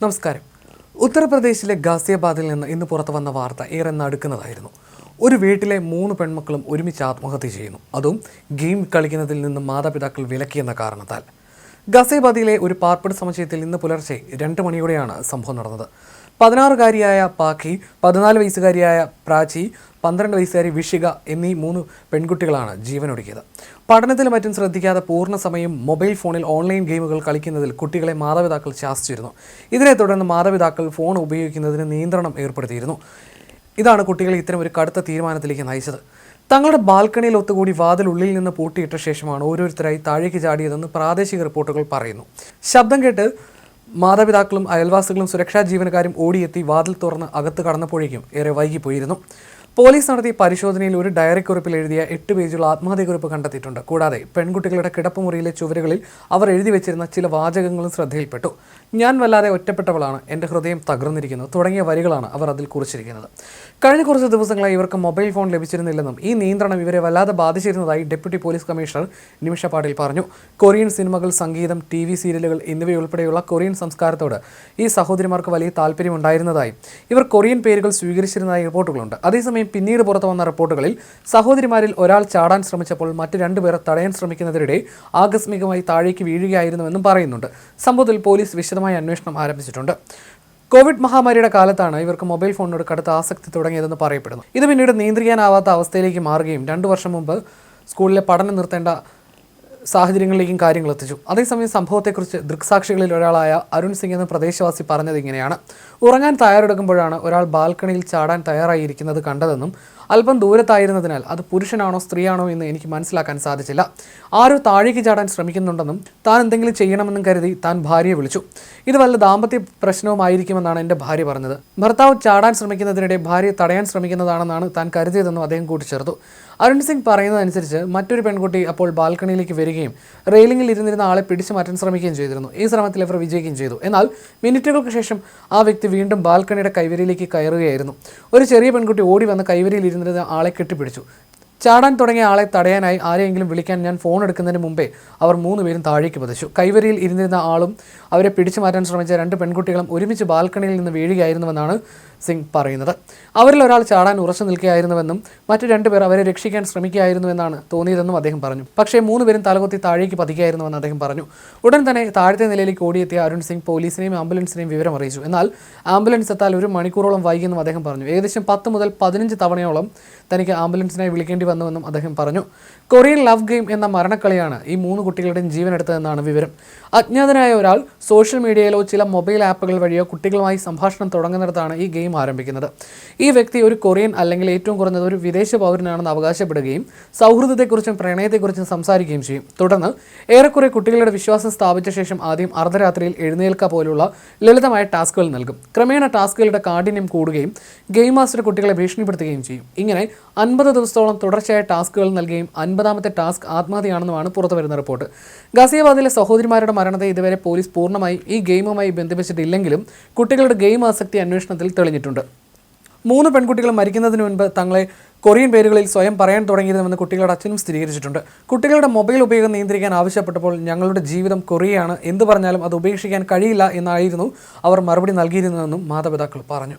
നമസ്കാരം. ഉത്തർപ്രദേശിലെ ഗാസിയാബാദിൽ നിന്ന് ഇന്ന് പുറത്തു വന്ന വാർത്ത ഏറെ നടുക്കുന്നതായിരുന്നു. ഒരു വീട്ടിലെ 3 പെൺമക്കളും ഒരുമിച്ച് ആത്മഹത്യ ചെയ്യുന്നു. അതും ഗെയിം കളിക്കുന്നതിൽ നിന്ന് മാതാപിതാക്കൾ വിലക്കിയെന്ന കാരണത്താൽ. ഗാസിയാബാദിലെ ഒരു പാർപ്പിട സമുച്ചയത്തിൽ ഇന്ന് പുലർച്ചെ 2 മണിയോടെയാണ് സംഭവം നടന്നത്. 16-കാരിയായ പാഖി, 14 വയസ്സുകാരിയായ പ്രാചി, 12 വയസ്സുകാരി വിഷിക എന്നീ 3 പെൺകുട്ടികളാണ് ജീവനൊടുക്കിയത്. പഠനത്തിലും മറ്റും ശ്രദ്ധിക്കാതെ പൂർണ്ണ സമയം മൊബൈൽ ഫോണിൽ ഓൺലൈൻ ഗെയിമുകൾ കളിക്കുന്നതിൽ കുട്ടികളെ മാതാപിതാക്കൾ ശാസിച്ചിരുന്നു. ഇതിനെ തുടർന്ന് മാതാപിതാക്കൾ ഫോൺ ഉപയോഗിക്കുന്നതിന് നിയന്ത്രണം ഏർപ്പെടുത്തിയിരുന്നു. ഇതാണ് കുട്ടികളെ ഇത്തരം ഒരു കടുത്ത തീരുമാനത്തിലേക്ക് നയിച്ചത്. തങ്ങളുടെ ബാൽക്കണിയിൽ ഒത്തുകൂടി വാതിൽ ഉള്ളിൽ നിന്ന് പൂട്ടിയിട്ട ശേഷമാണ് ഓരോരുത്തരായി താഴേക്ക് ചാടിയതെന്ന് പ്രാദേശിക റിപ്പോർട്ടുകൾ പറയുന്നു. ശബ്ദം കേട്ട് മാതാപിതാക്കളും അയൽവാസികളും സുരക്ഷാ ജീവനക്കാരും ഓടിയെത്തി വാതിൽ തുറന്ന് അകത്ത് കടന്നപ്പോഴേക്കും ഏറെ വൈകിപ്പോയിരുന്നു. പോലീസ് നടത്തിയ പരിശോധനയിൽ ഒരു ഡയറിക്കുറിപ്പിൽ എഴുതിയ 8 പേജുള്ള ആത്മഹത്യക്കുറിപ്പ് കണ്ടെത്തിയിട്ടുണ്ട്. കൂടാതെ പെൺകുട്ടികളുടെ കിടപ്പുമുറിയിലെ ചുവരുകളിൽ അവർ എഴുതി വെച്ചിരുന്ന ചില വാചകങ്ങളും ശ്രദ്ധയിൽപ്പെട്ടു. ഞാൻ വല്ലാതെ ഒറ്റപ്പെട്ടവളാണ്, എൻ്റെ ഹൃദയം തകർന്നിരിക്കുന്നു തുടങ്ങിയ വരികളാണ് അവർ അതിൽ കുറിച്ചിരിക്കുന്നത്. കഴിഞ്ഞ കുറച്ച് ദിവസങ്ങളായി ഇവർക്ക് മൊബൈൽ ഫോൺ ലഭിച്ചിരുന്നില്ലെന്നും ഈ നിയന്ത്രണം ഇവരെ വല്ലാതെ ബാധിച്ചിരുന്നതായി ഡെപ്യൂട്ടി പോലീസ് കമ്മീഷണർ നിമിഷ പാട്ടീൽ പറഞ്ഞു. കൊറിയൻ സിനിമകൾ, സംഗീതം, TV സീരിയലുകൾ എന്നിവയുൾപ്പെടെയുള്ള കൊറിയൻ സംസ്കാരത്തോട് ഈ സഹോദരിമാർക്ക് വലിയ താല്പര്യമുണ്ടായിരുന്നതായും ഇവർ കൊറിയൻ പേരുകൾ സ്വീകരിച്ചിരുന്നതായി റിപ്പോർട്ടുകളുണ്ട്. അതേസമയം പിന്നീട് പുറത്തു വന്ന റിപ്പോർട്ടുകളിൽ സഹോദരിമാരിൽ ഒരാൾ ചാടാൻ ശ്രമിച്ചപ്പോൾ മറ്റ് 2 പേർ തടയാൻ ശ്രമിക്കുന്നതിനിടെ ആകസ്മികമായി താഴേക്ക് വീഴുകയായിരുന്നുവെന്നും പറയുന്നുണ്ട്. സംഭവത്തിൽ പോലീസ് വിശദമായ അന്വേഷണം ആരംഭിച്ചിട്ടുണ്ട്. കോവിഡ് മഹാമാരിയുടെ കാലത്താണ് ഇവർക്ക് മൊബൈൽ ഫോണിനോട് കടുത്ത ആസക്തി തുടങ്ങിയതെന്ന് പറയപ്പെടുന്നു. ഇത് പിന്നീട് നിയന്ത്രിക്കാനാവാത്ത അവസ്ഥയിലേക്ക് മാറുകയും 2 വർഷം മുമ്പ് സ്കൂളിലെ പഠനം നിർത്തേണ്ട സാഹചര്യങ്ങളിലേക്കും കാര്യങ്ങൾ എത്തിച്ചു. അതേസമയം സംഭവത്തെക്കുറിച്ച് ദൃക്സാക്ഷികളിൽ ഒരാളായ അരുൺ സിംഗ് എന്ന പ്രദേശവാസി പറഞ്ഞത് ഇങ്ങനെയാണ്: ഉറങ്ങാൻ തയ്യാറെടുക്കുമ്പോഴാണ് ഒരാൾ ബാൽക്കണിയിൽ ചാടാൻ തയ്യാറായിരിക്കുന്നത് കണ്ടതെന്നും അല്പം ദൂരത്തായിരുന്നതിനാൽ അത് പുരുഷനാണോ സ്ത്രീയാണോ എന്ന് എനിക്ക് മനസ്സിലാക്കാൻ സാധിച്ചില്ല. ആരോ താഴേക്ക് ചാടാൻ ശ്രമിക്കുന്നുണ്ടെന്നും താൻ എന്തെങ്കിലും ചെയ്യണമെന്നും കരുതി താൻ ഭാര്യയെ വിളിച്ചു. ഇത് വല്ല ദാമ്പത്യ പ്രശ്നവുമായിരിക്കുമെന്നാണ് എൻ്റെ ഭാര്യ പറഞ്ഞത്. ഭർത്താവ് ചാടാൻ ശ്രമിക്കുന്നതിനിടെ ഭാര്യയെ തടയാൻ ശ്രമിക്കുന്നതാണെന്നാണ് താൻ കരുതിയതെന്നും അദ്ദേഹം കൂട്ടിച്ചേർത്തു. അരുൺ സിംഗ് പറയുന്നതനുസരിച്ച് മറ്റൊരു പെൺകുട്ടി അപ്പോൾ ബാൽക്കണിയിലേക്ക് വരികയും റെയിലിംഗിൽ ഇരുന്നിരുന്ന ആളെ പിടിച്ചു മാറ്റാൻ ശ്രമിക്കുകയും ചെയ്തിരുന്നു. ഈ ശ്രമത്തിൽ ഇവർ വിജയിക്കുകയും ചെയ്തു. എന്നാൽ മിനിറ്റുകൾക്ക് ശേഷം ആ വ്യക്തി വീണ്ടും ബാൽക്കണിയുടെ കൈവരിയിലേക്ക് കയറുകയായിരുന്നു. ഒരു ചെറിയ പെൺകുട്ടി ഓടി വന്ന് കൈവരിയിൽ ഇരുന്നിരുന്ന ആളെ കെട്ടിപ്പിടിച്ചു. ചാടാൻ തുടങ്ങിയ ആളെ തടയാനായി ആരെയെങ്കിലും വിളിക്കാൻ ഞാൻ ഫോൺ എടുക്കുന്നതിന് മുമ്പേ അവർ 3 പേരും താഴേക്ക് പതിച്ചു. കൈവരിയിൽ ഇരുന്നിരുന്ന ആളും അവരെ പിടിച്ചു മാറ്റാൻ ശ്രമിച്ച 2 പെൺകുട്ടികളും ഒരുമിച്ച് ബാൽക്കണിയിൽ നിന്ന് വീഴുകയായിരുന്നുവെന്നാണ് സിംഗ് പറയുന്നത്. അവരിൽ ഒരാൾ ചാടാൻ ഉറച്ചു നിൽക്കുകയായിരുന്നുവെന്നും മറ്റു 2 പേർ അവരെ രക്ഷിക്കാൻ ശ്രമിക്കുകയായിരുന്നുവെന്നാണ് തോന്നിയതെന്നും അദ്ദേഹം പറഞ്ഞു. പക്ഷേ 3 പേരും തലകൊത്തി താഴേക്ക് പതിക്കുകയായിരുന്നുവെന്ന് അദ്ദേഹം പറഞ്ഞു. ഉടൻ തന്നെ താഴത്തെ നിലയിലേക്ക് ഓടിയെത്തിയ അരുൺ സിംഗ് പോലീസിനെയും ആംബുലൻസിനെയും വിവരം അറിയിച്ചു. എന്നാൽ ആംബുലൻസ് എത്താൻ 1 മണിക്കൂറോളം വൈകിയെന്നും അദ്ദേഹം പറഞ്ഞു. ഏകദേശം 10 മുതൽ 15 തവണയോളം തനിക്ക് ആംബുലൻസിനായി വിളിക്കേണ്ടി വന്നുവെന്നും അദ്ദേഹം പറഞ്ഞു. കൊറിയൻ ലവ് ഗെയിം എന്ന മരണക്കളിയാണ് ഈ 3 കുട്ടികളുടെയും ജീവനെടുത്തതെന്നാണ് വിവരം. അജ്ഞാതനായ ഒരാൾ സോഷ്യൽ മീഡിയയിലോ ചില മൊബൈൽ ആപ്പുകൾ വഴിയോ കുട്ടികളുമായി സംഭാഷണം തുടങ്ങുന്നിടത്താണ് ഈ ഗെയിം ആരംഭിക്കുന്നത്. ഈ വ്യക്തി ഒരു കൊറിയൻ അല്ലെങ്കിൽ ഏറ്റവും കുറഞ്ഞത് ഒരു വിദേശ പൗരനാണെന്ന് അവകാശപ്പെടുകയും സൗഹൃദത്തെക്കുറിച്ചും പ്രണയത്തെക്കുറിച്ചും സംസാരിക്കുകയും ചെയ്യും. തുടർന്ന് ഏറെക്കുറെ കുട്ടികളുടെ വിശ്വാസം സ്ഥാപിച്ച ശേഷം ആദ്യം അർദ്ധരാത്രിയിൽ എഴുന്നേൽക്കുക പോലുള്ള ലളിതമായ ടാസ്കുകൾ നൽകും. ക്രമേണ ടാസ്കുകളുടെ കാഠിന്യം കൂടുകയും ഗെയിം മാസ്റ്റർ കുട്ടികളെ ഭീഷണിപ്പെടുത്തുകയും ചെയ്യും. ഇങ്ങനെ 50 ദിവസത്തോളം തുടർച്ചയായ ടാസ്കുകൾ നൽകുകയും 50ാമത്തെ ടാസ്ക് ആത്മഹത്യയാണെന്നുമാണ് പുറത്തുവരുന്ന റിപ്പോർട്ട്. ഗാസിയാബാദിലെ സഹോദരിമാരുടെ മരണത്തെ ഇതുവരെ പോലീസ് പൂർണ്ണമായും ഈ ഗെയിമുമായി ബന്ധിപ്പിച്ചിട്ടില്ലെങ്കിലും കുട്ടികളുടെ ഗെയിം ആസക്തി അന്വേഷണത്തിൽ തെളിഞ്ഞിട്ടുണ്ട്. 3 പെൺകുട്ടികൾ മരിക്കുന്നതിന് മുൻപ് തങ്ങളെ കൊറിയൻ പേരുകളിൽ സ്വയം പറയാൻ തുടങ്ങിയിരുന്നുവെന്ന് കുട്ടികളുടെ അച്ഛനും സ്ഥിരീകരിച്ചിട്ടുണ്ട്. കുട്ടികളുടെ മൊബൈൽ ഉപയോഗം നിയന്ത്രിക്കാൻ ആവശ്യപ്പെട്ടപ്പോൾ ഞങ്ങളുടെ ജീവിതം കൊറിയയാണ്, എന്ത് പറഞ്ഞാലും അത് ഉപേക്ഷിക്കാൻ കഴിയില്ല എന്നായിരുന്നു അവർ മറുപടി നൽകിയിരുന്നതെന്നും മാതാപിതാക്കൾ പറഞ്ഞു.